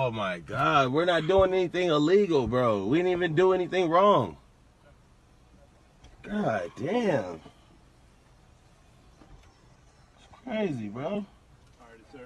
Oh my God, we're not doing anything illegal, bro. We didn't even do anything wrong. God damn. It's crazy, bro. Alrighty, sir.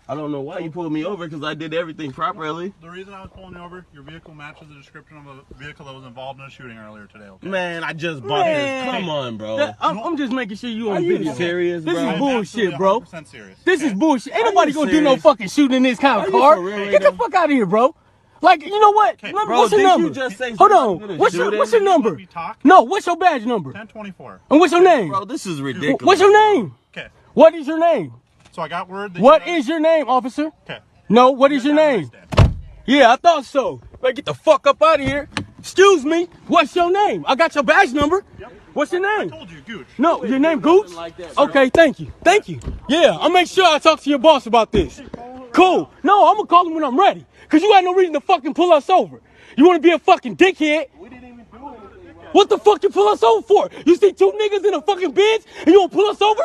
I don't know why you pulled me over because I did everything properly. The reason I was pulling you over, your vehicle matches the description of a vehicle that was involved in a shooting earlier today, okay? Man, I just bought this. Come on, bro. I'm just making sure you on Are you video. serious, This bro? is bullshit, bro. 100% serious. This is bullshit. Ain't Are nobody you gonna do no serious? fucking shooting in this kind Are of you car. for real right Get the now? fuck out of here, bro. Like, you know what? Okay, bro, What's your didn't number? you just say Hold somebody on. gonna What's shoot your him? number? We talk? No, what's your badge number? 1024. And what's your name? Bro, this is ridiculous. What's your name? Okay, What is your name? so I got word that What you guys... is your name, officer? Okay. No, what is your Have a name? nice day. Yeah, I thought so. Better get the fuck up out of here. Excuse me. What's your name? I got your badge number. Yep. What's your I name? told you, Gooch. No, your name Gooch? like that, bro. Okay, thank you. Thank you. Yeah, I'll make sure I talk to your boss about this. Cool. No, I'm gonna call him when I'm ready. Cause you had no reason to fucking pull us over. You wanna be a fucking dickhead? We didn't even do anything, bro. What the fuck you pull us over for? You see two niggas in a fucking Benz and you wanna pull us over?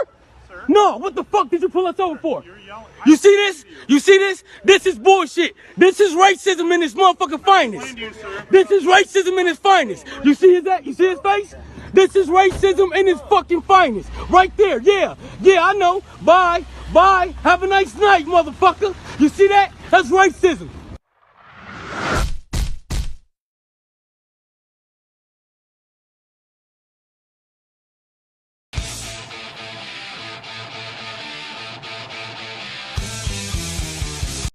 Sir? No, what the fuck did you pull us over for? You're yelling. You see this? You see this? This is bullshit. This is racism in its motherfucking finest. explained to you, sir. This is racism in its finest. You see that? You see his face? This is racism in its fucking finest. Right there. Yeah. Yeah, I know. Bye. Bye. Have a nice night, motherfucker. You see that? That's racism.